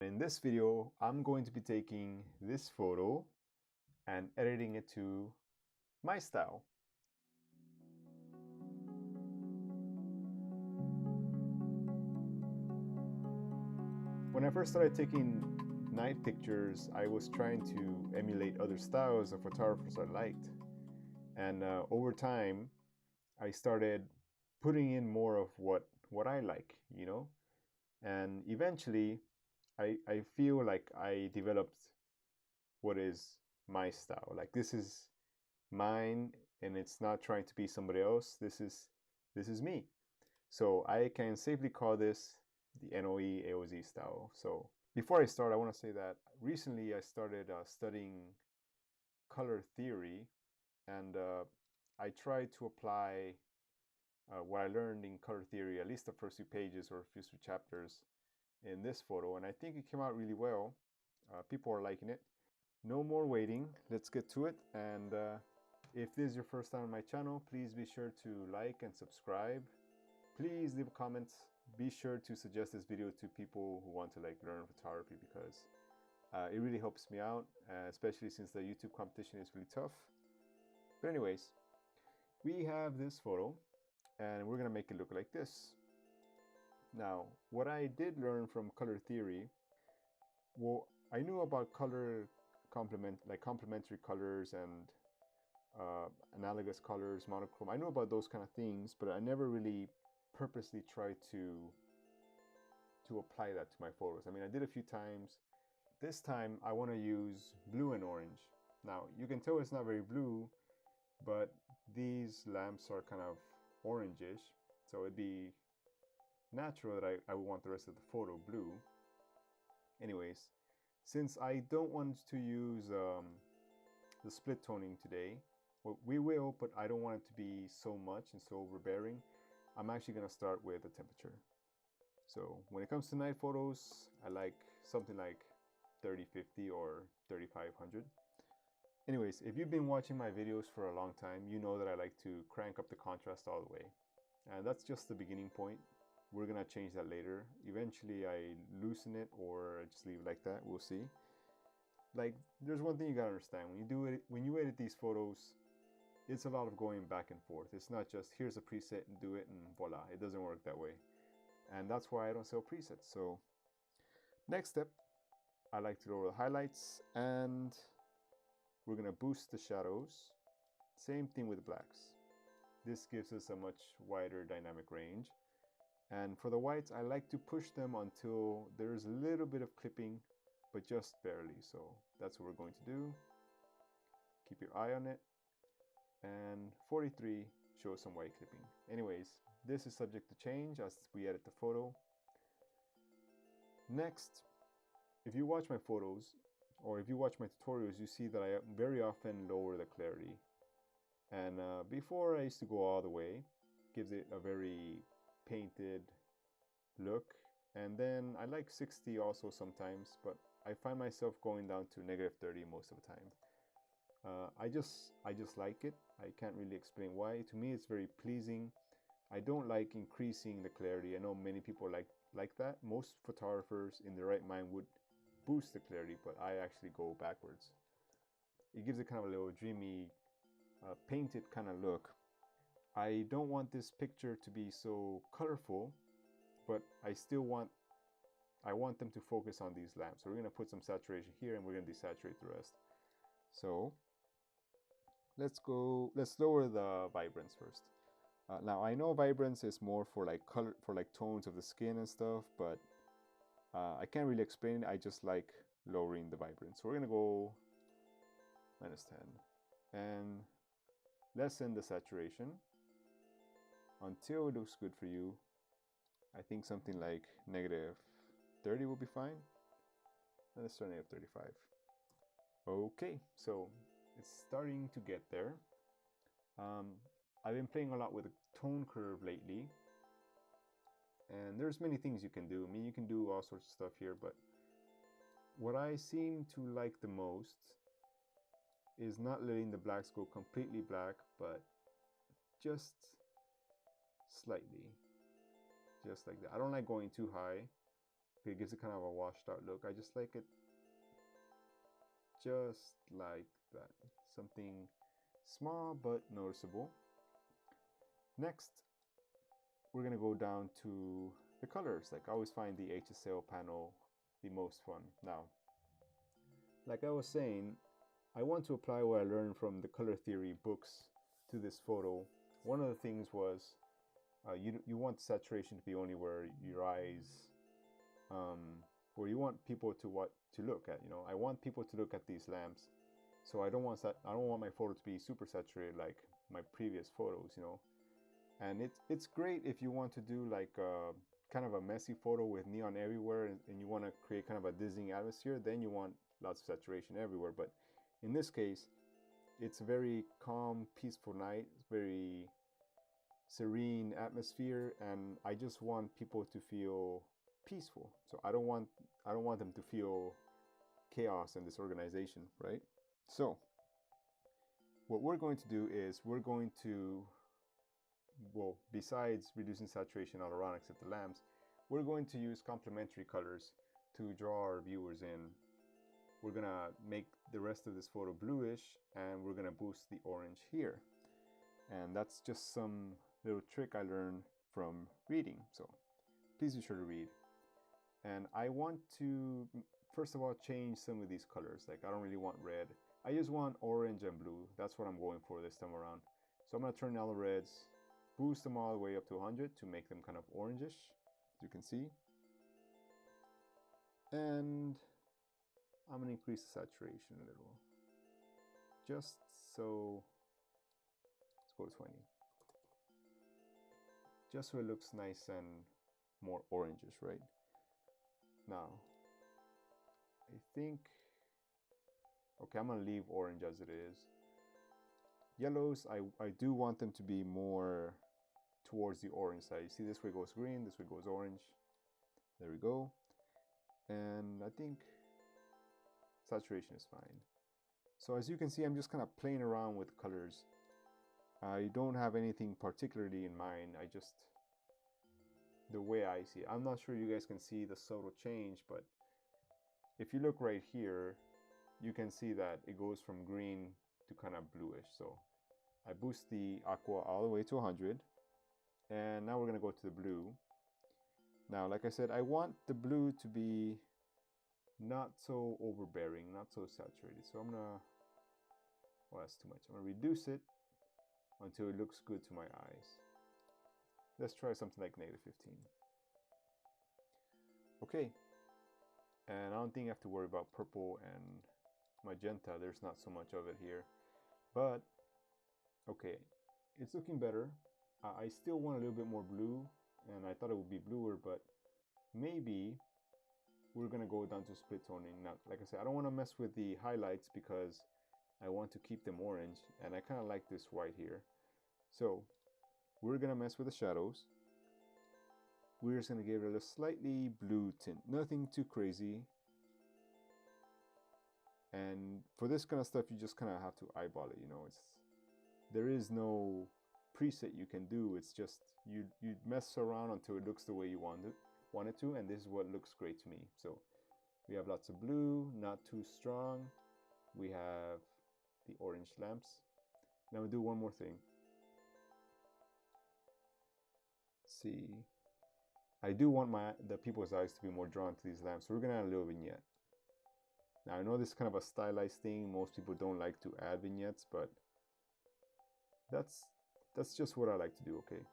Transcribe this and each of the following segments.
In this video, I'm going to be taking this photo and editing it to my style. When I first started taking night pictures, I was trying to emulate other styles of photographers I liked. And over time, I started putting in more of what I like, you know? And eventually, I feel like I developed what is my style. Like this is mine and it's not trying to be somebody else. This is me. So I can safely call this the NOE AOZ style. So before I start, I want to say that recently I started studying color theory, and I tried to apply what I learned in color theory, at least the first few pages or first few chapters, in this photo, and I think it came out really well. People are liking it. No more waiting. Let's get to it. And if this is your first time on my channel, please be sure to like and subscribe. Please leave comments. Be sure to suggest this video to people who want to learn photography, because it really helps me out, especially since the YouTube competition is really tough. But anyways, we have this photo and we're gonna make it look like this. Now, what I did learn from color theory, well, I knew about color complementary colors and analogous colors, monochrome. I knew about those kind of things, but I never really purposely tried to apply that to my photos. I mean, I did a few times. This time I want to use blue and orange. Now you can tell it's not very blue, but these lamps are kind of orangish, so it'd be natural that I would want the rest of the photo blue. Anyways, since I don't want to use the split toning today, well, we will, but I don't want it to be so much and so overbearing. I'm actually going to start with the temperature. So when it comes to night photos, I like something like 3050 or 3500. Anyways, if you've been watching my videos for a long time, you know that I like to crank up the contrast all the way. And that's just the beginning point. We're gonna change that later. Eventually I loosen it or I just leave it like that, we'll see. Like, there's one thing you gotta understand. When you edit these photos, it's a lot of going back and forth. It's not just here's a preset and do it and voila. It doesn't work that way. And that's why I don't sell presets. So next step, I like to lower the highlights and we're gonna boost the shadows. Same thing with blacks. This gives us a much wider dynamic range. And for the whites, I like to push them until there's a little bit of clipping, but just barely. So that's what we're going to do. Keep your eye on it. And 43 shows some white clipping. Anyways, this is subject to change as we edit the photo. Next, if you watch my photos or if you watch my tutorials, you see that I very often lower the clarity. And before I used to go all the way, gives it a very painted look. And then I like 60 also sometimes, but I find myself going down to -30 most of the time. I just like it. I can't really explain why. To me, it's very pleasing. I don't like increasing the clarity. I know many people like that. Most photographers in their right mind would boost the clarity, but I actually go backwards. It gives it kind of a little dreamy, painted kind of look. I don't want this picture to be so colorful, but I want them to focus on these lamps. So we're going to put some saturation here and we're going to desaturate the rest. So let's lower the vibrance first. Now I know vibrance is more for like color, for like tones of the skin and stuff, but I can't really explain it. I just like lowering the vibrance. So we're gonna go -10 and lessen the saturation until it looks good for you. I think something like -30 will be fine. Let's try -35. Okay, so it's starting to get there. I've been playing a lot with a tone curve lately, and there's many things you can do. I mean, you can do all sorts of stuff here, but what I seem to like the most is not letting the blacks go completely black, but just slightly, just like that. I don't like going too high It gives it kind of a washed out look. I just like it just like that. Something small but noticeable. Next, we're gonna go down to the colors. Like I always find the HSL panel the most fun. Now, like I was saying, I want to apply what I learned from the color theory books to this photo. One of the things was you want saturation to be only where your eyes, where you want people to look at. You know, I want people to look at these lamps, so I don't want my photo to be super saturated like my previous photos. You know, and it's great if you want to do like kind of a messy photo with neon everywhere, and you want to create kind of a dizzying atmosphere. Then you want lots of saturation everywhere. But in this case, it's a very calm, peaceful night. It's very serene atmosphere, and I just want people to feel peaceful. So I don't want them to feel chaos and disorganization, right? So what we're going to do is we're going to, well, besides reducing saturation all around except the lamps, we're going to use complementary colors to draw our viewers in. We're gonna make the rest of this photo bluish, and we're gonna boost the orange here. And that's just some little trick I learned from reading. So please be sure to read. And I want to, first of all, change some of these colors. Like I don't really want red. I just want orange and blue. That's what I'm going for this time around. So I'm gonna turn all the reds, boost them all the way up to 100 to make them kind of orangish, as you can see. And I'm gonna increase the saturation a little. Just so, let's go to 20. Just so it looks nice and more orangish, right? Now, I think, okay, I'm gonna leave orange as it is. Yellows, I do want them to be more towards the orange side. You see, this way goes green, this way goes orange. There we go. And I think saturation is fine. So as you can see, I'm just kind of playing around with colors. I don't have anything particularly in mind. I just, the way I see it. I'm not sure you guys can see the subtle change, but if you look right here, you can see that it goes from green to kind of bluish. So I boost the aqua all the way to 100, and now we're gonna go to the blue. Now, like I said, I want the blue to be not so overbearing, not so saturated. So I'm gonna, well, that's too much. I'm gonna reduce it until it looks good to my eyes. Let's try something like -15. Okay, and I don't think I have to worry about purple and magenta. There's not so much of it here, but okay, it's looking better. I still want a little bit more blue, and I thought it would be bluer, but maybe we're gonna go down to split toning. Now, like I said, I don't want to mess with the highlights because I want to keep them orange, and I kind of like this white here. So we're gonna mess with the shadows. We're just gonna give it a slightly blue tint, nothing too crazy. And for this kind of stuff, you just kind of have to eyeball it. You know, there is no preset you can do. It's just you mess around until it looks the way you want it to, and this is what looks great to me. So we have lots of blue, not too strong. We have the orange lamps. Now we'll do one more thing. Let's see, I do want the people's eyes to be more drawn to these lamps, so we're gonna add a little vignette. Now I know this is kind of a stylized thing. Most people don't like to add vignettes, but that's just what I like to do. Okay,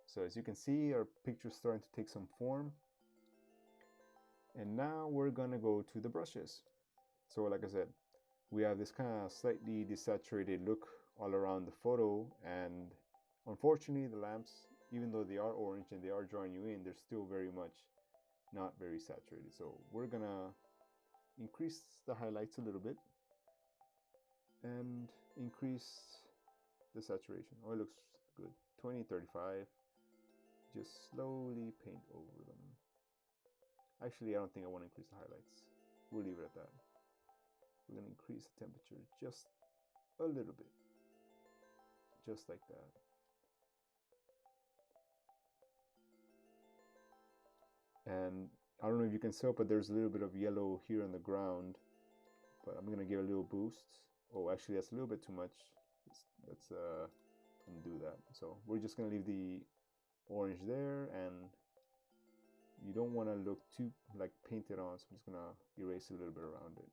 so as you can see, our picture's starting to take some form, and now we're gonna go to the brushes. So like I said, we have this kind of slightly desaturated look all around the photo, and unfortunately the lamps, even though they are orange and they are drawing you in, they're still very much not very saturated. So we're gonna increase the highlights a little bit and increase the saturation. Oh, it looks good. 20, 35. Just slowly paint over them. Actually, I don't think I want to increase the highlights. We'll leave it at that. We're going to increase the temperature just a little bit. Just like that. And I don't know if you can tell, but there's a little bit of yellow here on the ground, but I'm gonna give it a little boost. Oh, actually that's a little bit too much. Let's undo that. So we're just gonna leave the orange there, and you don't want to look too like painted on, so I'm just gonna erase a little bit around it.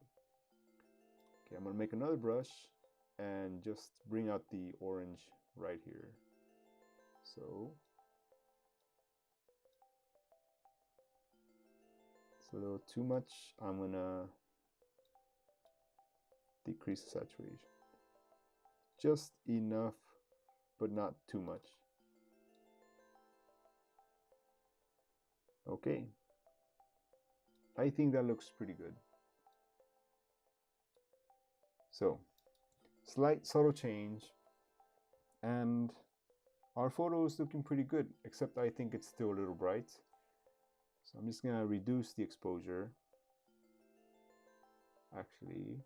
Okay, I'm gonna make another brush and just bring out the orange right here. So it's a little too much. I'm gonna decrease the saturation just enough, but not too much. Okay, I think that looks pretty good. So slight subtle change, and our photo is looking pretty good, except I think it's still a little bright. So I'm just gonna reduce the exposure. Actually,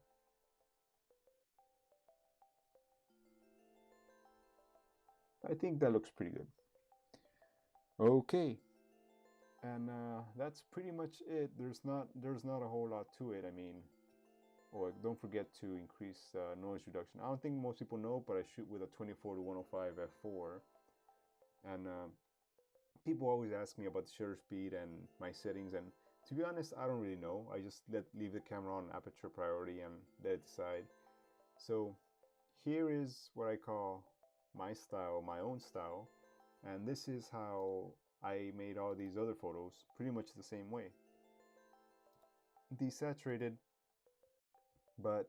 I think that looks pretty good. Okay, and that's pretty much it. There's not a whole lot to it. I mean, oh, don't forget to increase noise reduction. I don't think most people know, but I shoot with a 24 to 105 f4, and people always ask me about the shutter speed and my settings, and to be honest, I don't really know. I just leave the camera on aperture priority and let it decide. So here is what I call my style, my own style, and this is how I made all these other photos, pretty much the same way. Desaturated, but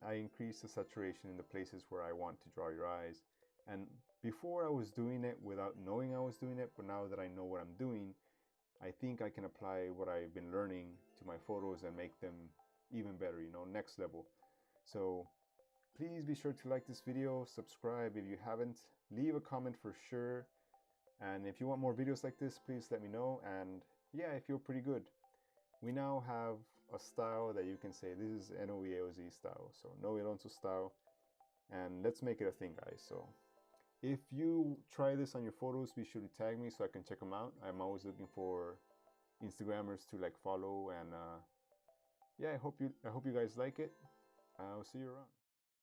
I increase the saturation in the places where I want to draw your eyes. And before I was doing it without knowing I was doing it, but now that I know what I'm doing, I think I can apply what I've been learning to my photos and make them even better, you know, next level. So please be sure to like this video, subscribe if you haven't, leave a comment for sure. And if you want more videos like this, please let me know. And yeah, I feel pretty good. We now have a style that you can say this is Noe AOZ style, so Noe Alonso style, and let's make it a thing, guys. So if you try this on your photos, be sure to tag me so I can check them out. I'm always looking for Instagrammers to like follow, and yeah, I hope you guys like it. I'll see you around.